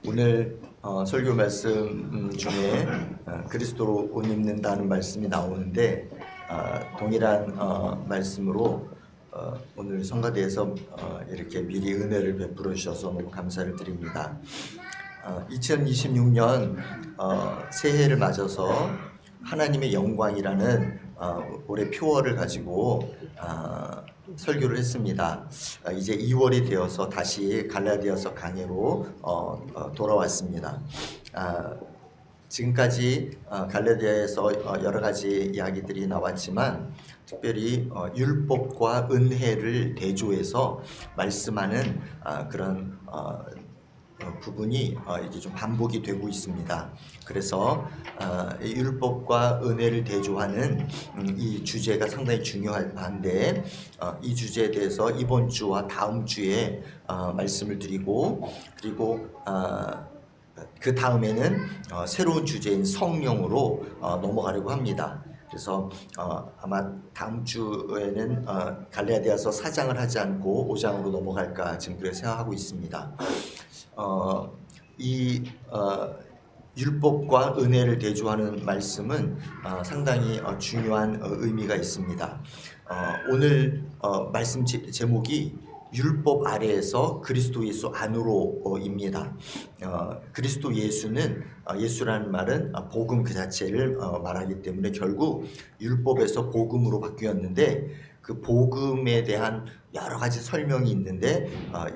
오늘 설교 말씀 중에 그리스도로 옷 입는다는 말씀이 나오는데 동일한 말씀으로 오늘 성가대에서 이렇게 미리 은혜를 베풀어 주셔서 너무 감사를 드립니다. 2026년 새해를 맞아서 하나님의 영광이라는 올해 표어를 가지고 설교를 했습니다. 이제 2월이 되어서 다시 갈라디아서 강해로 돌아왔습니다. 지금까지 갈라디아에서 여러 가지 이야기들이 나왔지만 특별히 율법과 은혜를 대조해서 말씀하는 그런 부분이 이제 좀 반복이 되고 있습니다. 그래서 율법과 은혜를 대조하는 이 주제가 상당히 중요한데 이 주제에 대해서 이번 주와 다음 주에 말씀을 드리고 그리고 그 다음에는 새로운 주제인 성령으로 넘어가려고 합니다. 그래서 아마 다음 주에는 갈라디아서 4장을 하지 않고 5장으로 넘어갈까 지금 그렇게 생각하고 있습니다. 율법과 은혜를 대조하는 말씀은 상당히 중요한 의미가 있습니다. 오늘 말씀 제목이 율법 아래에서 그리스도 예수 안으로입니다. 그리스도 예수는 예수라는 말은 복음 그 자체를 말하기 때문에 결국 율법에서 복음으로 바뀌었는데 그 복음에 대한 여러 가지 설명이 있는데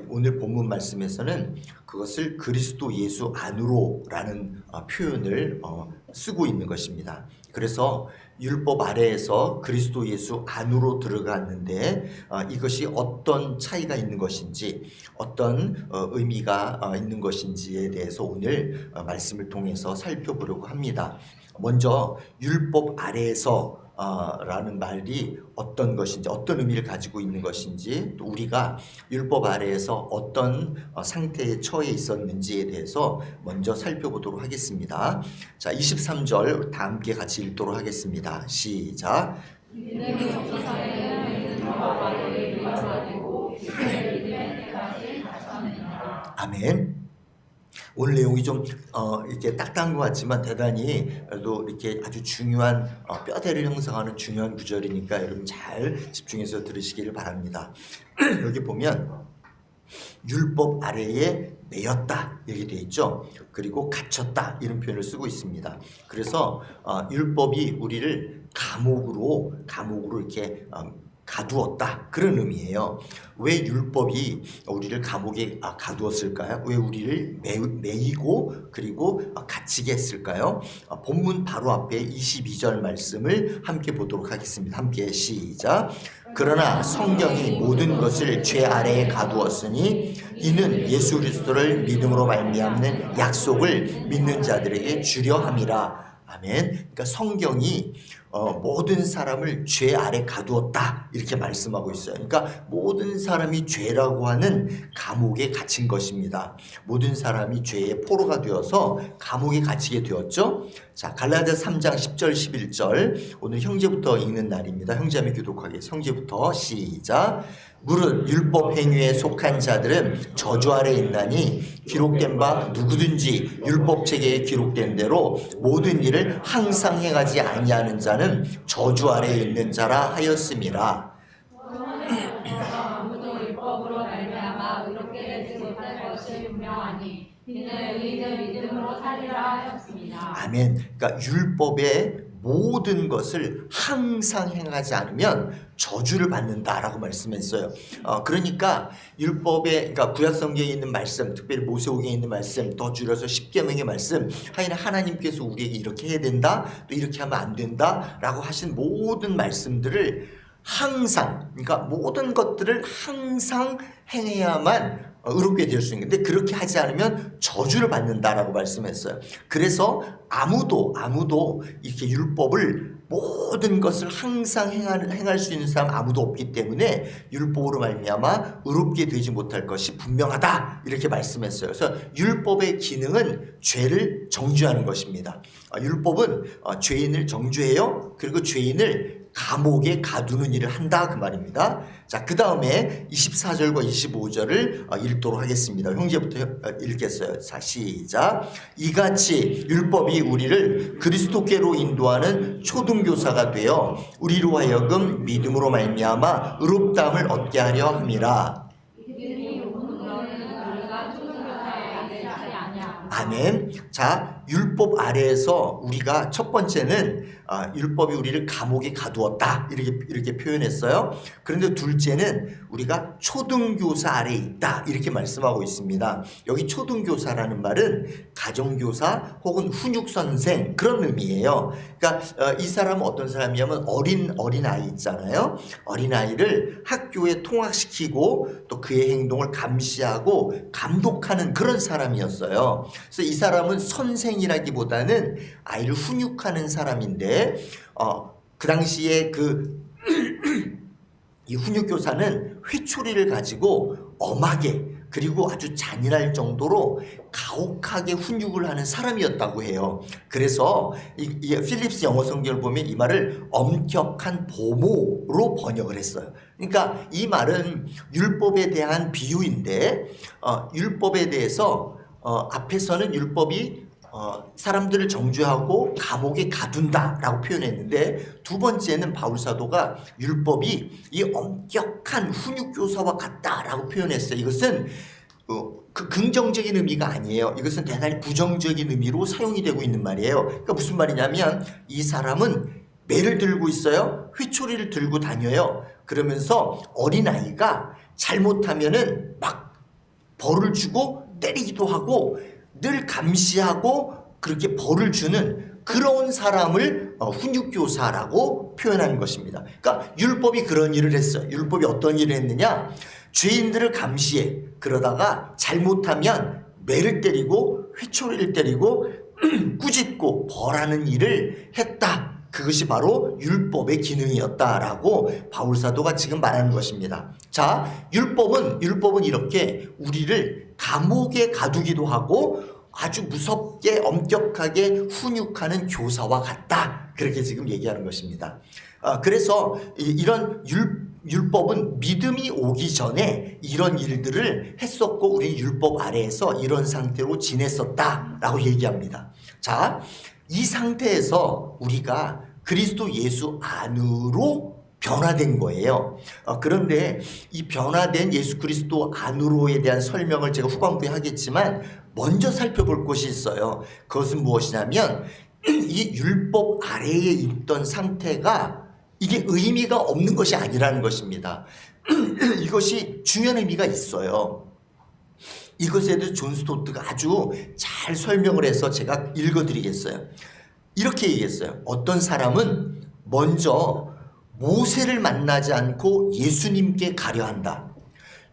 오늘 본문 말씀에서는 그것을 그리스도 예수 안으로라는 표현을 쓰고 있는 것입니다. 그래서 율법 아래에서 그리스도 예수 안으로 들어갔는데 이것이 어떤 차이가 있는 것인지 어떤 의미가 있는 것인지에 대해서 오늘 말씀을 통해서 살펴보려고 합니다. 먼저 율법 아래에서 라는 말이 어떤 것인지 어떤 의미를 가지고 있는 것인지 또 우리가 율법 아래에서 어떤 상태에 처해 있었는지에 대해서 먼저 살펴보도록 하겠습니다. 자, 23절 다 함께 같이 읽도록 하겠습니다. 시작. 아멘. 오늘 내용이 좀 이렇게 딱딱한 것 같지만 대단히 그래도 이렇게 아주 중요한 뼈대를 형성하는 중요한 구절이니까 여러분 잘 집중해서 들으시기를 바랍니다. 여기 보면 율법 아래에 매였다 이렇게 되어 있죠. 그리고 갇혔다 이런 표현을 쓰고 있습니다. 그래서 율법이 우리를 감옥으로 이렇게 가두었다 그런 의미예요. 왜 율법이 우리를 감옥에 가두었을까요? 왜 우리를 매이고 그리고 갇히게 했을까요? 본문 바로 앞에 22절 말씀을 함께 보도록 하겠습니다. 함께 시작. 그러나 성경이 모든 것을 죄 아래에 가두었으니 이는 예수 그리스도를 믿음으로 말미암는 약속을 믿는 자들에게 주려 함이라. 아멘. 그러니까 성경이 모든 사람을 죄 아래 가두었다 이렇게 말씀하고 있어요. 그러니까 모든 사람이 죄라고 하는 감옥에 갇힌 것입니다. 모든 사람이 죄의 포로가 되어서 감옥에 갇히게 되었죠. 자, 갈라디아 3장 10절 11절 오늘 형제부터 읽는 날입니다. 형제자매 교독하게 형제부터 시작. 무릇 율법 행위에 속한 자들은 저주 아래 있나니 기록된 바 누구든지 율법 책에 기록된 대로 모든 일을 항상 행하지 아니하는 자는 저주 아래 있는 자라 하였음이라. 아무도 율법으로 말미암아 의롭게 되지 못할 것이 분명하니 이는 의인은 믿음으로 살리라 하였습니다. 아멘. 그러니까 율법의 모든 것을 항상 행하지 않으면 저주를 받는다라고 말씀했어요. 그러니까 율법에, 그러니까 구약성경에 있는 말씀, 특별히 모세오경에 있는 말씀, 더 줄여서 십계명의 말씀, 하나님께서 우리에게 이렇게 해야 된다, 또 이렇게 하면 안 된다라고 하신 모든 말씀들을 항상, 그러니까 모든 것들을 항상 행해야만 의롭게 될 수 있는 건데 그렇게 하지 않으면 저주를 받는다라고 말씀했어요. 그래서 아무도 이렇게 율법을 모든 것을 항상 행할 수 있는 사람 아무도 없기 때문에 율법으로 말미암아 의롭게 되지 못할 것이 분명하다 이렇게 말씀했어요. 그래서 율법의 기능은 죄를 정죄하는 것입니다. 율법은 죄인을 정죄해요. 그리고 죄인을 감옥에 가두는 일을 한다 그 말입니다. 자, 그 다음에 24절과 25절을 읽도록 하겠습니다. 형제부터 읽겠어요. 자, 시작. 이같이 율법이 우리를 그리스도께로 인도하는 초등교사가 되어 우리로 하여금 믿음으로 말미암아 의롭다함을 얻게 하려 함이라. 아멘. 자, 율법 아래에서 우리가 첫 번째는 율법이 우리를 감옥에 가두었다 이렇게 표현했어요. 그런데 둘째는 우리가 초등교사 아래에 있다 이렇게 말씀하고 있습니다. 여기 초등교사라는 말은 가정교사 혹은 훈육선생 그런 의미예요. 그러니까 이 사람은 어떤 사람이냐면 어린 아이 있잖아요. 어린 아이를 학교에 통학시키고 또 그의 행동을 감시하고 감독하는 그런 사람이었어요. 그래서 이 사람은 선생이라기보다는 아이를 훈육하는 사람인데 그 당시에 이 훈육교사는 회초리를 가지고 엄하게 그리고 아주 잔인할 정도로 가혹하게 훈육을 하는 사람이었다고 해요. 그래서 이 필립스 영어 성경을 보면 이 말을 엄격한 보모로 번역을 했어요. 그러니까 이 말은 율법에 대한 비유인데 율법에 대해서 앞에서는 율법이 사람들을 정죄하고 감옥에 가둔다라고 표현했는데 두 번째는 바울 사도가 율법이 이 엄격한 훈육교사와 같다라고 표현했어요. 이것은 그 긍정적인 의미가 아니에요. 이것은 대단히 부정적인 의미로 사용이 되고 있는 말이에요. 그러니까 무슨 말이냐면 이 사람은 매를 들고 있어요. 회초리를 들고 다녀요. 그러면서 어린아이가 잘못하면은 막 벌을 주고 때리기도 하고 늘 감시하고 그렇게 벌을 주는 그런 사람을 훈육교사라고 표현하는 것입니다. 그러니까 율법이 그런 일을 했어요. 율법이 어떤 일을 했느냐? 죄인들을 감시해. 그러다가 잘못하면 매를 때리고 회초리를 때리고 꾸짖고 벌하는 일을 했다. 그것이 바로 율법의 기능이었다라고 바울 사도가 지금 말하는 것입니다. 자, 율법은 이렇게 우리를 감옥에 가두기도 하고 아주 무섭게 엄격하게 훈육하는 교사와 같다. 그렇게 지금 얘기하는 것입니다. 그래서 이런 율법은 믿음이 오기 전에 이런 일들을 했었고 우리 율법 아래에서 이런 상태로 지냈었다라고 얘기합니다. 자, 이 상태에서 우리가 그리스도 예수 안으로 변화된 거예요. 그런데 이 변화된 예수 그리스도 안으로에 대한 설명을 제가 후반부에 하겠지만 먼저 살펴볼 것이 있어요. 그것은 무엇이냐면 이 율법 아래에 있던 상태가 이게 의미가 없는 것이 아니라는 것입니다. 이것이 중요한 의미가 있어요. 이것에 대해서 존 스토트가 아주 잘 설명을 해서 제가 읽어드리겠어요. 이렇게 얘기했어요. 어떤 사람은 먼저 모세를 만나지 않고 예수님께 가려 한다.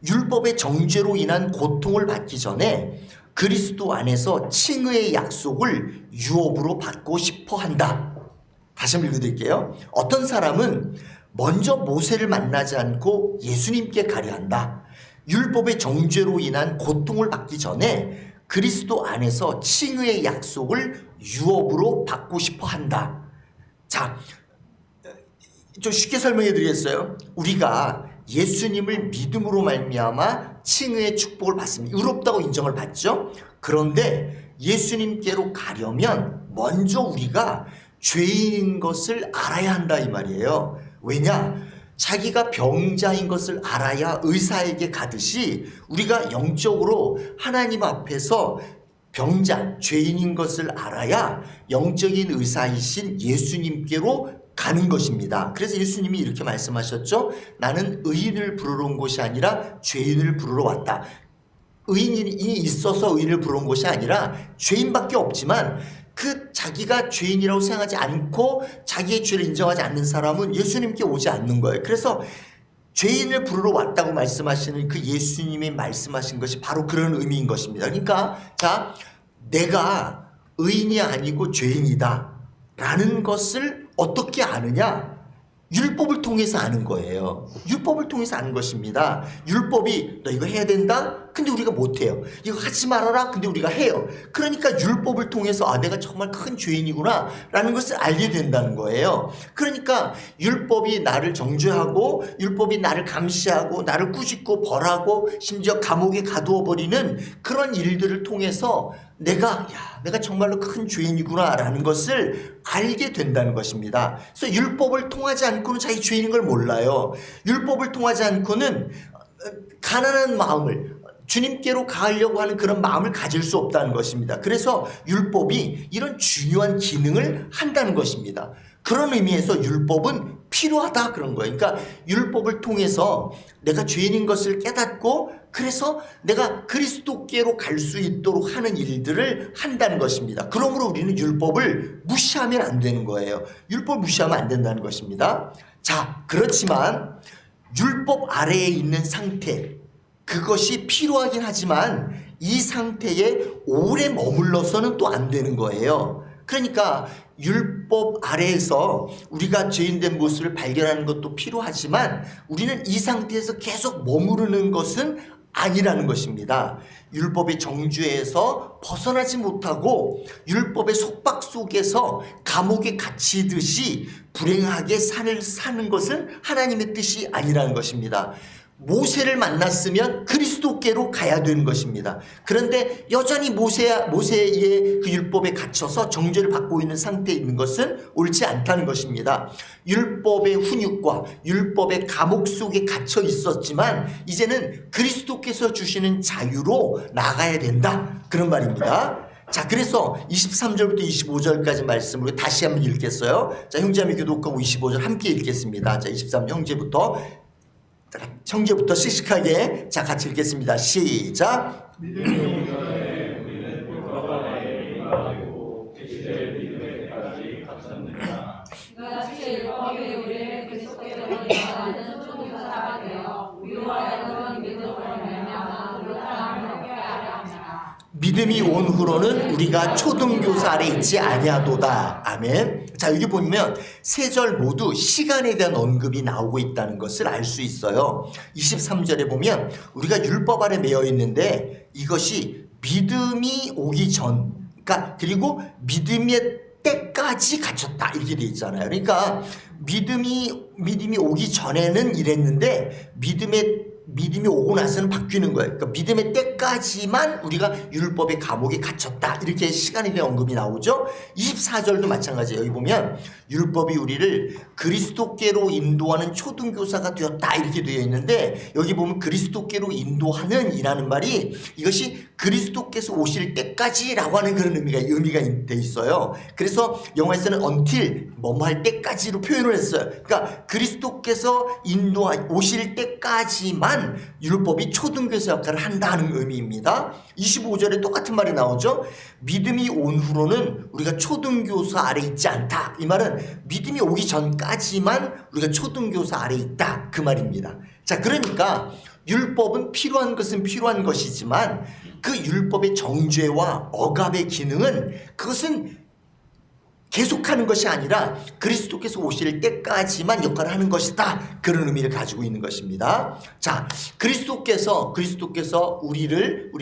율법의 정죄로 인한 고통을 받기 전에 그리스도 안에서 칭의의 약속을 유업으로 받고 싶어 한다. 다시 한번 읽어드릴게요. 어떤 사람은 먼저 모세를 만나지 않고 예수님께 가려 한다. 율법의 정죄로 인한 고통을 받기 전에 그리스도 안에서 칭의의 약속을 유업으로 받고 싶어 한다. 자, 좀 쉽게 설명해 드리겠어요. 우리가 예수님을 믿음으로 말미암아 칭의의 축복을 받습니다. 의롭다고 인정을 받죠. 그런데 예수님께로 가려면 먼저 우리가 죄인인 것을 알아야 한다 이 말이에요. 왜냐? 자기가 병자인 것을 알아야 의사에게 가듯이 우리가 영적으로 하나님 앞에서 병자, 죄인인 것을 알아야 영적인 의사이신 예수님께로 가는 것입니다. 그래서 예수님이 이렇게 말씀하셨죠. 나는 의인을 부르러 온 것이 아니라 죄인을 부르러 왔다. 의인이 있어서 의인을 부르러 온 것이 아니라 죄인밖에 없지만 그 자기가 죄인이라고 생각하지 않고 자기의 죄를 인정하지 않는 사람은 예수님께 오지 않는 거예요. 그래서 죄인을 부르러 왔다고 말씀하시는 그 예수님이 말씀하신 것이 바로 그런 의미인 것입니다. 그러니까 자, 내가 의인이 아니고 죄인이다 라는 것을 어떻게 아느냐? 율법을 통해서 아는 거예요. 율법을 통해서 아는 것입니다. 율법이 너 이거 해야 된다? 근데 우리가 못해요. 이거 하지 말아라? 근데 우리가 해요. 그러니까 율법을 통해서 아 내가 정말 큰 죄인이구나 라는 것을 알게 된다는 거예요. 그러니까 율법이 나를 정죄하고 율법이 나를 감시하고 나를 꾸짖고 벌하고 심지어 감옥에 가두어 버리는 그런 일들을 통해서 내가 정말로 큰 죄인이구나 라는 것을 알게 된다는 것입니다. 그래서 율법을 통하지 않고는 자기 죄인인 걸 몰라요. 율법을 통하지 않고는 가난한 마음을 주님께로 가려고 하는 그런 마음을 가질 수 없다는 것입니다. 그래서 율법이 이런 중요한 기능을 한다는 것입니다. 그런 의미에서 율법은 필요하다 그런 거예요. 그러니까 율법을 통해서 내가 죄인인 것을 깨닫고 그래서 내가 그리스도께로 갈 수 있도록 하는 일들을 한다는 것입니다. 그러므로 우리는 율법을 무시하면 안 되는 거예요. 율법을 무시하면 안 된다는 것입니다. 자, 그렇지만 율법 아래에 있는 상태 그것이 필요하긴 하지만 이 상태에 오래 머물러서는 또 안 되는 거예요. 그러니까 율법 아래에서 우리가 죄인된 모습을 발견하는 것도 필요하지만 우리는 이 상태에서 계속 머무르는 것은 아니라는 것입니다. 율법의 정죄에서 벗어나지 못하고 율법의 속박 속에서 감옥에 갇히듯이 불행하게 사는 것은 하나님의 뜻이 아니라는 것입니다. 모세를 만났으면 그리스도께로 가야 되는 것입니다. 그런데 여전히 모세의 그 율법에 갇혀서 정죄를 받고 있는 상태에 있는 것은 옳지 않다는 것입니다. 율법의 훈육과 율법의 감옥 속에 갇혀 있었지만 이제는 그리스도께서 주시는 자유로 나가야 된다 그런 말입니다. 자, 그래서 23절부터 25절까지 말씀을 다시 한번 읽겠어요. 자, 형제자매 교독하고 25절 함께 읽겠습니다. 자, 23 형제부터 씩씩하게 자 같이 읽겠습니다. 시작. 이같이 율법이 우리를 그리스도께로 인도하는 초등교사가 되어 우리로 하여금 믿음으로 말미암아 우리로 하나님을 하게 하려 합니다. 믿음이 온 후로는 우리가 초등교사 아래 있지 아니하도다. 아멘. 자, 여기 보면 세 절 모두 시간에 대한 언급이 나오고 있다는 것을 알 수 있어요. 23절에 보면 우리가 율법 아래 매여 있는데 이것이 믿음이 오기 전, 그러니까 그리고 믿음의 때까지 갇혔다 이렇게 돼 있잖아요. 그러니까 믿음이 오기 전에는 이랬는데 믿음이 오고 나서는 바뀌는 거예요. 그러니까 믿음의 때까지만 우리가 율법의 감옥에 갇혔다. 이렇게 시간에 대한 언급이 나오죠. 24절도 마찬가지예요. 여기 보면 율법이 우리를 그리스도께로 인도하는 초등교사가 되었다. 이렇게 되어 있는데 여기 보면 그리스도께로 인도하는 이라는 말이 이것이 그리스도께서 오실 때까지라고 하는 그런 의미가 돼 있어요. 그래서 영어에서는 until 뭐뭐 할 때까지로 표현을 했어요. 그러니까 그리스도께서 오실 때까지만 율법이 초등교사 역할을 한다는 의미입니다. 25절에 똑같은 말이 나오죠. 믿음이 온 후로는 우리가 초등교사 아래 있지 않다. 이 말은 믿음이 오기 전까지만 우리가 초등교사 아래 있다. 그 말입니다. 자, 그러니까 율법은 필요한 것은 필요한 것이지만 그 율법의 정죄와 억압의 기능은 그것은 계속하는 것이 아니라 그리스도께서 오실 때까지만 역할을 하는 것이다. 그런 의미를 가지고 있는 것입니다. 자, 그리스도께서 우리를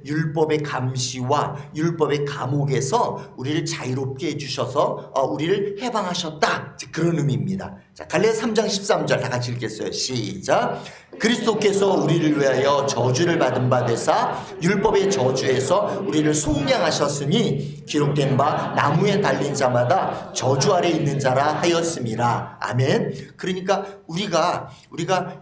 율법의 감시와 율법의 감옥에서 우리를 자유롭게 해주셔서 우리를 해방하셨다. 그런 의미입니다. 자, 갈라디아 3장 13절 다 같이 읽겠어요. 시작. 그리스도께서 우리를 위하여 저주를 받은 바 되사 율법의 저주에서 우리를 속량하셨으니 기록된 바 나무에 달린 자마다 저주 아래 있는 자라 하였음이라. 아멘. 그러니까 우리가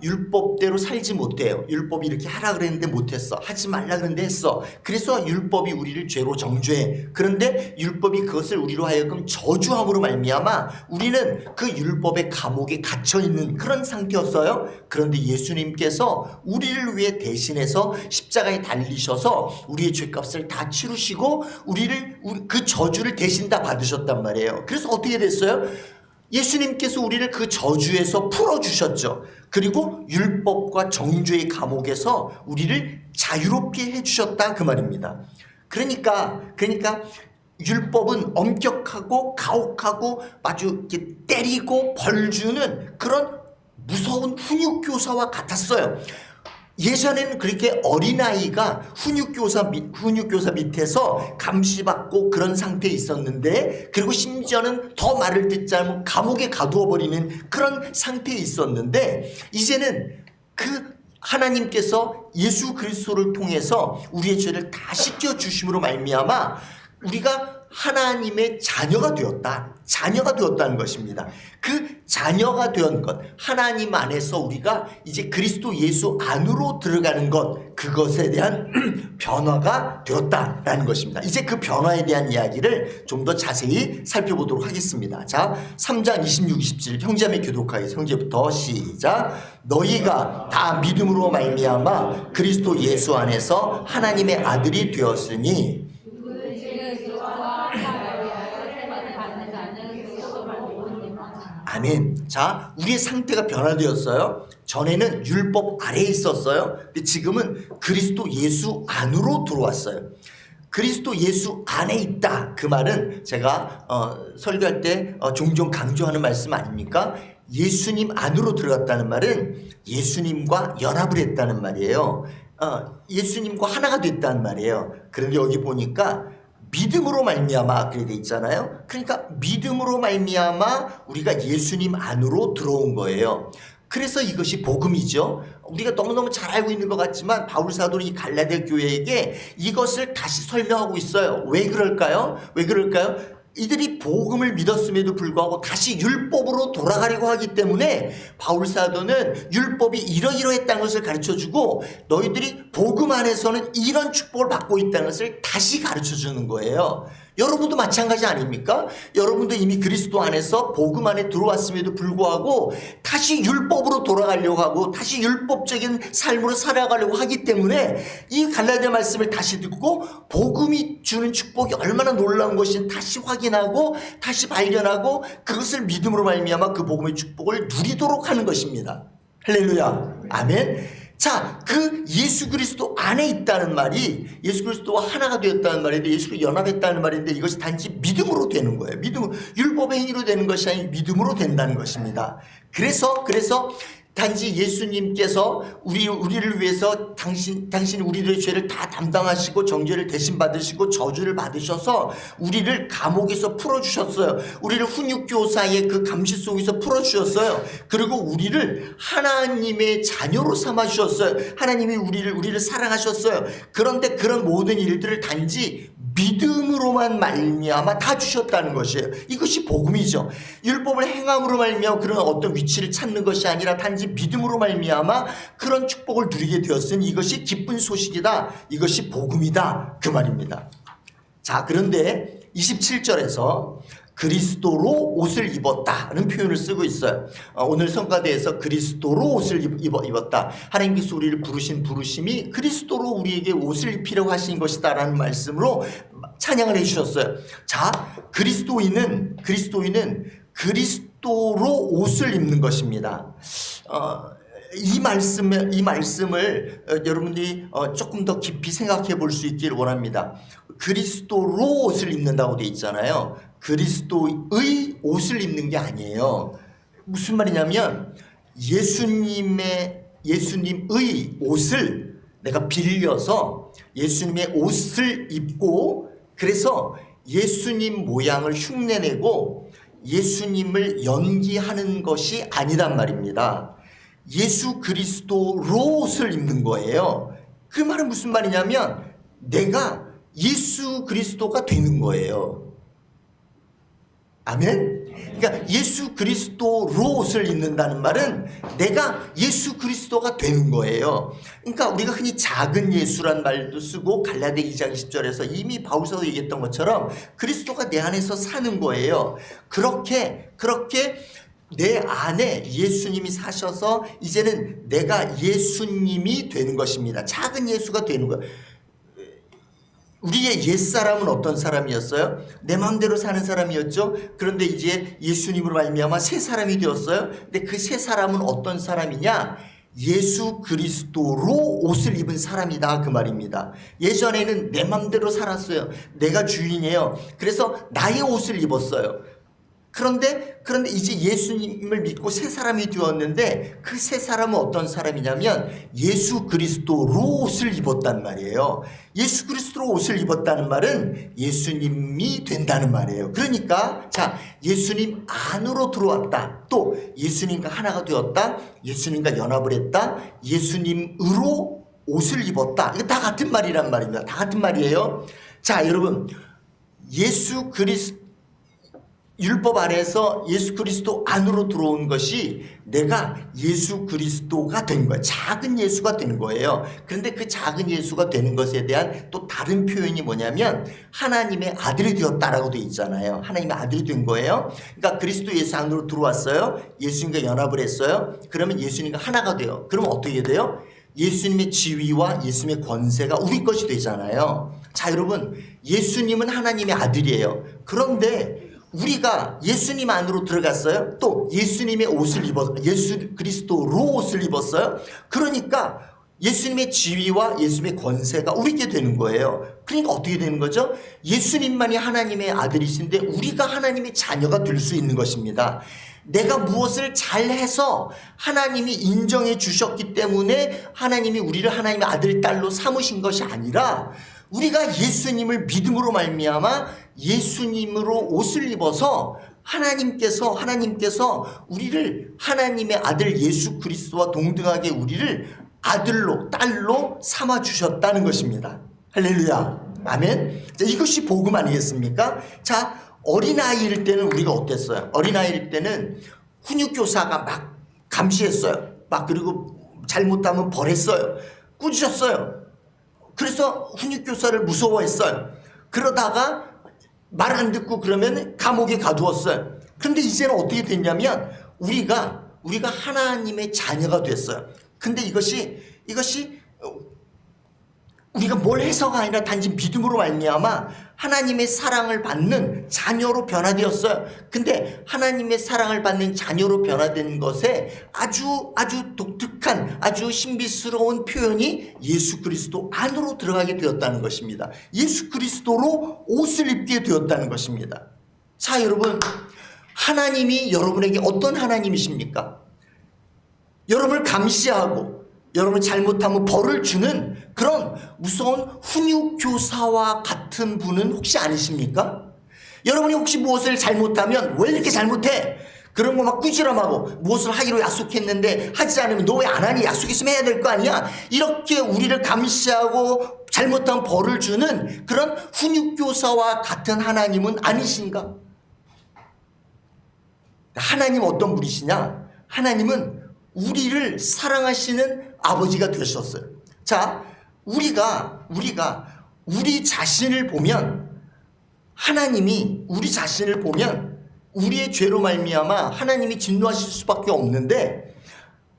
율법대로 살지 못해요. 율법이 이렇게 하라 그랬는데 못했어. 하지 말라 그랬는데 했어. 그래서 율법이 우리를 죄로 정죄해. 그런데 율법이 그것을 우리로 하여금 저주함으로 말미암아 우리는 그 율법의 감옥에 갇혀 있는 그런 상태였어요. 그런데 예수님께서 우리를 위해 대신해서 십자가에 달리셔서 우리의 죄값을 다 치르시고 그 저주를 대신 다 받으셨단 말이에요. 그래서 어떻게 됐어요? 예수님께서 우리를 그 저주에서 풀어주셨죠. 그리고 율법과 정죄의 감옥에서 우리를 자유롭게 해주셨다 그 말입니다. 그러니까 율법은 엄격하고 가혹하고 아주 이렇게 때리고 벌주는 그런 무서운 훈육교사와 같았어요. 예전에는 그렇게 어린아이가 훈육교사 밑에서 감시받고 그런 상태에 있었는데, 그리고 심지어는 더 말을 듣지 않으면 감옥에 가두어 버리는 그런 상태에 있었는데, 이제는 그 하나님께서 예수 그리스도를 통해서 우리의 죄를 다 씻겨 주심으로 말미암아 우리가 하나님의 자녀가 되었다는 것입니다. 그 자녀가 된 것, 하나님 안에서 우리가 이제 그리스도 예수 안으로 들어가는 것, 그것에 대한 변화가 되었다라는 것입니다. 이제 그 변화에 대한 이야기를 좀 더 자세히 살펴보도록 하겠습니다. 자, 3장 26, 27 형제자매 교독하게 형제부터 시작. 너희가 다 믿음으로 말미암아 그리스도 예수 안에서 하나님의 아들이 되었으니 아멘. 자, 우리의 상태가 변화되었어요. 전에는 율법 아래에 있었어요. 근데 지금은 그리스도 예수 안으로 들어왔어요. 그리스도 예수 안에 있다. 그 말은 제가 설교할 때 종종 강조하는 말씀 아닙니까? 예수님 안으로 들어갔다는 말은 예수님과 연합을 했다는 말이에요. 예수님과 하나가 됐다는 말이에요. 그런데 여기 보니까 믿음으로 말미암아 그렇게 돼 있잖아요. 그러니까 믿음으로 말미암아 우리가 예수님 안으로 들어온 거예요. 그래서 이것이 복음이죠. 우리가 너무너무 잘 알고 있는 것 같지만 바울 사도는 이 갈라디아 교회에게 이것을 다시 설명하고 있어요. 왜 그럴까요? 이들이 복음을 믿었음에도 불구하고 다시 율법으로 돌아가려고 하기 때문에 바울 사도는 율법이 이러이러했다는 것을 가르쳐주고 너희들이 복음 안에서는 이런 축복을 받고 있다는 것을 다시 가르쳐주는 거예요. 여러분도 마찬가지 아닙니까? 여러분도 이미 그리스도 안에서 복음 안에 들어왔음에도 불구하고 다시 율법으로 돌아가려고 하고 다시 율법적인 삶으로 살아가려고 하기 때문에 이 갈라디아 말씀을 다시 듣고 복음이 주는 축복이 얼마나 놀라운 것인지 다시 확인하고 다시 발견하고 그것을 믿음으로 말미암아 그 복음의 축복을 누리도록 하는 것입니다. 할렐루야. 아멘. 자, 그 예수 그리스도 안에 있다는 말이 예수 그리스도와 하나가 되었다는 말인데 예수로 연합했다는 말인데 이것이 단지 믿음으로 되는 거예요. 율법의 행위로 되는 것이 아니라 믿음으로 된다는 것입니다. 그래서 단지 예수님께서 우리를 위해서 당신 우리들의 죄를 다 담당하시고 정죄를 대신 받으시고 저주를 받으셔서 우리를 감옥에서 풀어주셨어요. 우리를 훈육교사의 그 감시 속에서 풀어주셨어요. 그리고 우리를 하나님의 자녀로 삼아주셨어요. 하나님이 우리를 사랑하셨어요. 그런데 그런 모든 일들을 단지 믿음으로만 말미암아 다 주셨다는 것이에요. 이것이 복음이죠. 율법을 행함으로 말미암아 그런 어떤 위치를 찾는 것이 아니라 단지 믿음으로 말미암아 그런 축복을 누리게 되었으니 이것이 기쁜 소식이다. 이것이 복음이다. 그 말입니다. 자, 그런데 27절에서 그리스도로 옷을 입었다는 표현을 쓰고 있어요. 오늘 성가대에서 그리스도로 옷을 입었다. 하나님께서 우리를 부르신 부르심이 그리스도로 우리에게 옷을 입히려고 하신 것이다라는 말씀으로 찬양을 해주셨어요. 자, 그리스도인은 그리스도로 옷을 입는 것입니다. 이 말씀을 여러분들이 조금 더 깊이 생각해 볼 수 있기를 원합니다. 그리스도로 옷을 입는다고 돼 있잖아요. 그리스도의 옷을 입는 게 아니에요. 무슨 말이냐면 예수님의 옷을 내가 빌려서 예수님의 옷을 입고 그래서 예수님 모양을 흉내내고 예수님을 연기하는 것이 아니란 말입니다. 예수 그리스도로 옷을 입는 거예요. 그 말은 무슨 말이냐면 내가 예수 그리스도가 되는 거예요. 아멘? 그러니까 예수 그리스도로 옷을 입는다는 말은 내가 예수 그리스도가 되는 거예요. 그러니까 우리가 흔히 작은 예수란 말도 쓰고 갈라디아 2장 10절에서 이미 바울사도 얘기했던 것처럼 그리스도가 내 안에서 사는 거예요. 그렇게 내 안에 예수님이 사셔서 이제는 내가 예수님이 되는 것입니다. 작은 예수가 되는 거예요. 우리의 옛사람은 어떤 사람이었어요? 내 마음대로 사는 사람이었죠. 그런데 이제 예수님으로 말미암아 새 사람이 되었어요. 근데 그 새 사람은 어떤 사람이냐? 예수 그리스도로 옷을 입은 사람이다 그 말입니다. 예전에는 내 맘대로 살았어요. 내가 주인이에요. 그래서 나의 옷을 입었어요. 그런데 이제 예수님을 믿고 새 사람이 되었는데 그 새 사람은 어떤 사람이냐면 예수 그리스도로 옷을 입었단 말이에요. 예수 그리스도로 옷을 입었다는 말은 예수님이 된다는 말이에요. 그러니까 자, 예수님 안으로 들어왔다. 또 예수님과 하나가 되었다. 예수님과 연합을 했다. 예수님으로 옷을 입었다. 이거 다 같은 말이란 말입니다. 다 같은 말이에요. 자, 여러분, 예수 그리스도 율법 안에서 예수 그리스도 안으로 들어온 것이 내가 예수 그리스도가 된 거예요. 작은 예수가 된 거예요. 그런데 그 작은 예수가 되는 것에 대한 또 다른 표현이 뭐냐면 하나님의 아들이 되었다라고 되어 있잖아요. 하나님의 아들이 된 거예요. 그러니까 그리스도 예수 안으로 들어왔어요. 예수님과 연합을 했어요. 그러면 예수님과 하나가 돼요. 그러면 어떻게 돼요? 예수님의 지위와 예수님의 권세가 우리 것이 되잖아요. 자, 여러분, 예수님은 하나님의 아들이에요. 그런데 우리가 예수님 안으로 들어갔어요. 또 예수님의 옷을 입었어요. 예수 그리스도로 옷을 입었어요. 그러니까 예수님의 지위와 예수님의 권세가 우리게 되는 거예요. 그러니까 어떻게 되는 거죠? 예수님만이 하나님의 아들이신데 우리가 하나님의 자녀가 될 수 있는 것입니다. 내가 무엇을 잘해서 하나님이 인정해 주셨기 때문에 하나님이 우리를 하나님의 아들, 딸로 삼으신 것이 아니라 우리가 예수님을 믿음으로 말미암아 예수님으로 옷을 입어서 하나님께서 우리를 하나님의 아들 예수 그리스도와 동등하게 우리를 아들로 딸로 삼아 주셨다는 것입니다. 할렐루야. 아멘. 자, 이것이 복음 아니겠습니까? 자, 어린아이일 때는 우리가 어땠어요? 어린아이일 때는 훈육교사가 막 감시했어요. 막 그리고 잘못하면 벌했어요. 꾸짖었어요. 그래서 훈육교사를 무서워했어요. 그러다가 말 안 듣고 그러면 감옥에 가두었어요. 그런데 이제는 어떻게 됐냐면 우리가 하나님의 자녀가 됐어요. 근데 이것이 우리가 뭘 해서가 아니라 단지 믿음으로 말미암아 하나님의 사랑을 받는 자녀로 변화되었어요. 근데 하나님의 사랑을 받는 자녀로 변화된 것에 아주 독특한 아주 신비스러운 표현이 예수 그리스도 안으로 들어가게 되었다는 것입니다. 예수 그리스도로 옷을 입게 되었다는 것입니다. 자, 여러분, 하나님이 여러분에게 어떤 하나님이십니까? 여러분을 감시하고 여러분 잘못하면 벌을 주는 그런 무서운 훈육교사와 같은 분은 혹시 아니십니까? 여러분이 혹시 무엇을 잘못하면 왜 이렇게 잘못해? 그런 거 막 꾸지람하고 무엇을 하기로 약속했는데 하지 않으면 너 왜 안 하니? 약속했으면 해야 될 거 아니야? 이렇게 우리를 감시하고 잘못한 벌을 주는 그런 훈육교사와 같은 하나님은 아니신가? 하나님 어떤 분이시냐? 하나님은 우리를 사랑하시는 아버지가 되셨어요. 자, 우리가 우리 자신을 보면 하나님이 우리 자신을 보면 우리의 죄로 말미암아 하나님이 진노하실 수밖에 없는데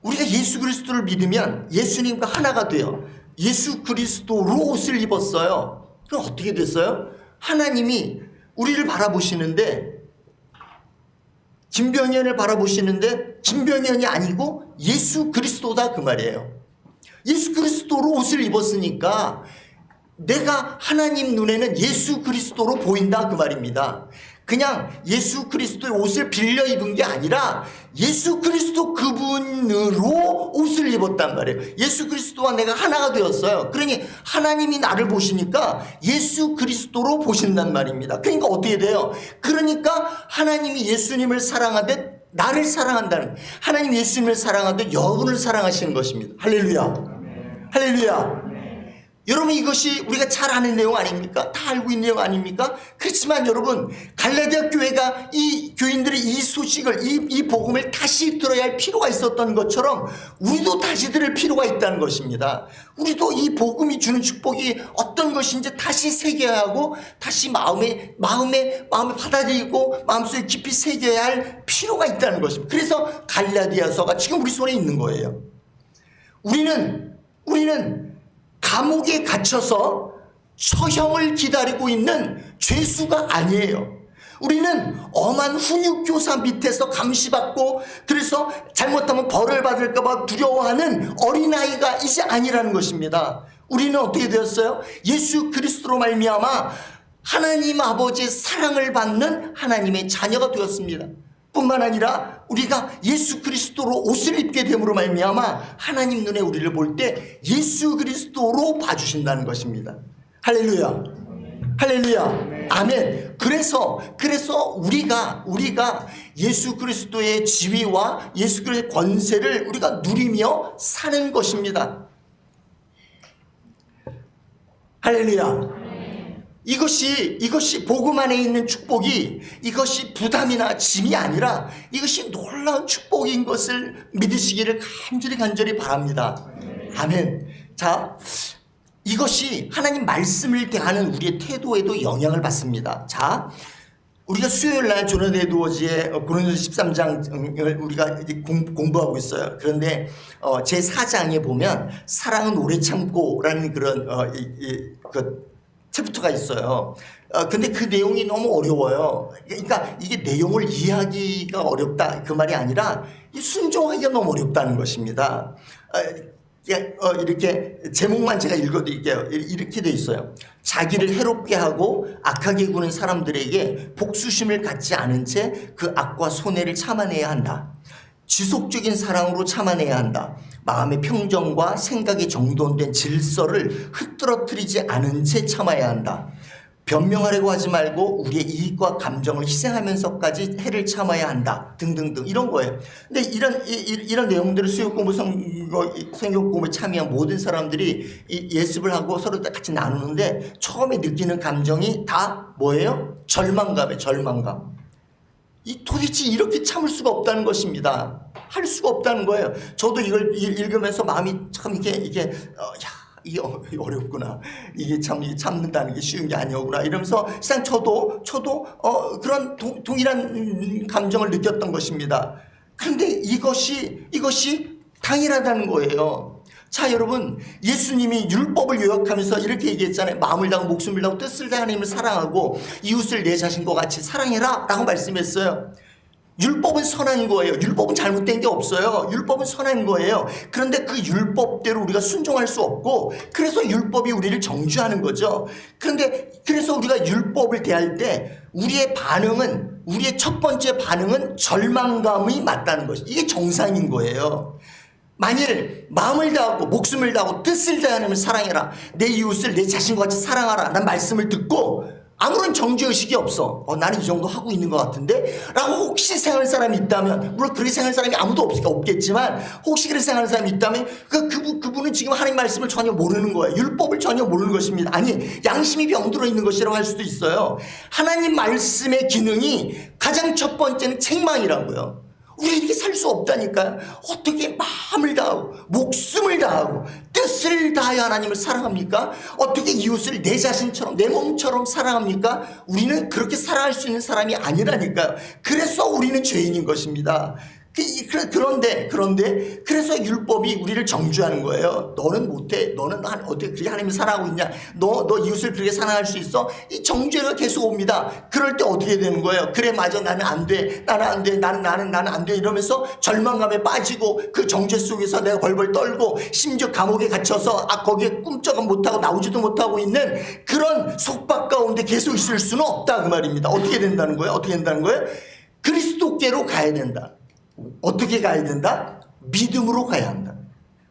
우리가 예수 그리스도를 믿으면 예수님과 하나가 돼요. 예수 그리스도로 옷을 입었어요. 그럼 어떻게 됐어요? 하나님이 우리를 바라보시는데 김병현을 바라보시는데 김병현이 아니고 예수 그리스도다 그 말이에요. 예수 그리스도로 옷을 입었으니까 내가 하나님 눈에는 예수 그리스도로 보인다 그 말입니다. 그냥 예수 그리스도의 옷을 빌려 입은 게 아니라 예수 그리스도 그분으로 옷을 입었단 말이에요. 예수 그리스도와 내가 하나가 되었어요. 그러니 하나님이 나를 보시니까 예수 그리스도로 보신단 말입니다. 그러니까 어떻게 돼요? 그러니까 하나님이 예수님을 사랑하듯 나를 사랑한다는, 하나님 예수님을 사랑하듯 여러분을 사랑하시는 것입니다. 할렐루야. 할렐루야. 여러분, 이것이 우리가 잘 아는 내용 아닙니까? 다 알고 있는 내용 아닙니까? 그렇지만 여러분, 갈라디아 교회가 이 교인들의 이 소식을, 이 복음을 다시 들어야 할 필요가 있었던 것처럼 우리도 다시 들을 필요가 있다는 것입니다. 우리도 이 복음이 주는 축복이 어떤 것인지 다시 새겨야 하고 다시 마음에 받아들이고 마음속에 깊이 새겨야 할 필요가 있다는 것입니다. 그래서 갈라디아서가 지금 우리 손에 있는 거예요. 우리는 감옥에 갇혀서 처형을 기다리고 있는 죄수가 아니에요. 우리는 엄한 훈육교사 밑에서 감시받고 그래서 잘못하면 벌을 받을까봐 두려워하는 어린아이가 이제 아니라는 것입니다. 우리는 어떻게 되었어요? 예수 그리스도로 말미암아 하나님 아버지의 사랑을 받는 하나님의 자녀가 되었습니다. 뿐만 아니라 우리가 예수 그리스도로 옷을 입게 됨으로 말미암아 하나님 눈에 우리를 볼 때 예수 그리스도로 봐주신다는 것입니다. 할렐루야, 할렐루야, 아멘. 그래서 우리가 예수 그리스도의 지위와 예수 그리스도의 권세를 우리가 누리며 사는 것입니다. 할렐루야. 이것이 복음 안에 있는 축복이 이것이 부담이나 짐이 아니라 이것이 놀라운 축복인 것을 믿으시기를 간절히 바랍니다. 아멘. 자, 이것이 하나님 말씀을 대하는 우리의 태도에도 영향을 받습니다. 자, 우리가 수요일 날 조나단 에드워즈의 고린도서 13장을 우리가 공부하고 있어요. 그런데 제 4장에 보면 사랑은 오래 참고라는 그런 그 챕터가 있어요. 근데 그 내용이 너무 어려워요. 그러니까 이게 내용을 이해하기가 어렵다 그 말이 아니라 순종하기가 너무 어렵다는 것입니다. 이렇게 제목만 제가 읽어드릴게요. 이렇게 돼 있어요. 자기를 해롭게 하고 악하게 구는 사람들에게 복수심을 갖지 않은 채 그 악과 손해를 참아내야 한다. 지속적인 사랑으로 참아내야 한다. 마음의 평정과 생각의 정돈된 질서를 흩뜨러뜨리지 않은 채 참아야 한다. 변명하려고 하지 말고 우리의 이익과 감정을 희생하면서까지 해를 참아야 한다. 등등등 이런 거예요. 근데 이런 내용들을 수요 공부 성경 공부에 참여한 모든 사람들이 예습을 하고 서로 같이 나누는데 처음에 느끼는 감정이 다 뭐예요? 절망감이에요. 절망감. 도대체 이렇게 참을 수가 없다는 것입니다. 할 수가 없다는 거예요. 저도 이걸 읽으면서 마음이 참 이게 어렵구나. 이게 참 참는다는 게 쉬운 게 아니었구나. 이러면서 실상 저도 그런 동일한 감정을 느꼈던 것입니다. 그런데 이것이 당연하다는 거예요. 자, 여러분, 예수님이 율법을 요약하면서 이렇게 얘기했잖아요. 마음을 다하고 목숨을 다하고 뜻을 다해 하나님을 사랑하고 이웃을 내 자신과 같이 사랑해라 라고 말씀했어요. 율법은 선한 거예요. 율법은 잘못된 게 없어요. 율법은 선한 거예요. 그런데 그 율법대로 우리가 순종할 수 없고 그래서 율법이 우리를 정죄하는 거죠. 그래서 우리가 율법을 대할 때 우리의 첫 번째 반응은 절망감이 맞다는 것이 이게 정상인 거예요. 만일 마음을 다하고 목숨을 다하고 뜻을 다하는 사랑해라. 내 이웃을 내 자신과 같이 사랑하라. 라는 말씀을 듣고 아무런 정죄의식이 없어. 나는 이 정도 하고 있는 것 같은데? 라고 혹시 생각하는 사람이 있다면 물론 그렇게 생각하는 사람이 아무도 없겠지만 혹시 그렇게 생각하는 사람이 있다면 그분은 지금 하나님 말씀을 전혀 모르는 거예요. 율법을 전혀 모르는 것입니다. 아니 양심이 병들어 있는 것이라고 할 수도 있어요. 하나님 말씀의 기능이 가장 첫 번째는 책망이라고요. 우리 이렇게 살 수 없다니까요. 어떻게 마음을 다하고 목숨을 다하고 뜻을 다하여 하나님을 사랑합니까? 어떻게 이웃을 내 자신처럼 내 몸처럼 사랑합니까? 우리는 그렇게 사랑할 수 있는 사람이 아니라니까요. 그래서 우리는 죄인인 것입니다. 그런데 그래서 율법이 우리를 정죄하는 거예요. 너는 못해. 너는 어떻게 그렇게 하나님을 사랑하고 있냐? 너 이웃을 그렇게 사랑할 수 있어? 이 정죄가 계속 옵니다. 그럴 때 어떻게 되는 거예요? 그래 맞아 나는 안 돼. 나는 안 돼. 나는 안 돼. 이러면서 절망감에 빠지고 그 정죄 속에서 내가 벌벌 떨고 심지어 감옥에 갇혀서 거기에 꿈쩍은 못하고 나오지도 못하고 있는 그런 속박 가운데 계속 있을 수는 없다 그 말입니다. 어떻게 된다는 거예요? 그리스도께로 가야 된다. 어떻게 가야 된다? 믿음으로 가야 한다.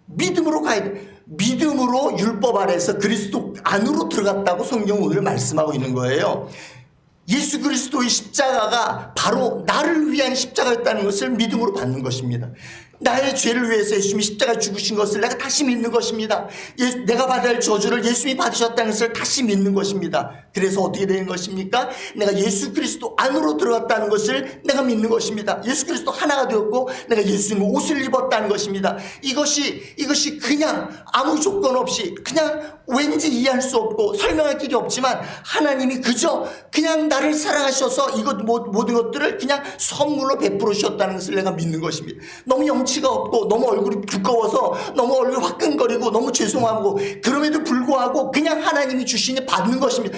믿음으로 가야 돼. 믿음으로 율법 아래에서 그리스도 안으로 들어갔다고 성경은 오늘 말씀하고 있는 거예요. 예수 그리스도의 십자가가 바로 나를 위한 십자가였다는 것을 믿음으로 받는 것입니다. 나의 죄를 위해서 예수님이 십자가에 죽으신 것을 내가 다시 믿는 것입니다. 내가 받아야 할 저주를 예수님이 받으셨다는 것을 다시 믿는 것입니다. 그래서 어떻게 되는 것입니까? 내가 예수 그리스도 안으로 들어갔다는 것을 내가 믿는 것입니다. 예수 그리스도 하나가 되었고 내가 예수님 옷을 입었다는 것입니다. 이것이 그냥 아무 조건 없이 그냥 왠지 이해할 수 없고 설명할 길이 없지만 하나님이 그냥 나를 사랑하셔서 모든 것들을 그냥 선물로 베풀어 주셨다는 것을 내가 믿는 것입니다. 너무 영치가 없고 너무 얼굴이 두꺼워서 너무 얼굴이 화끈거리고 너무 죄송하고 그럼에도 불구하고 그냥 하나님이 주시니 받는 것입니다.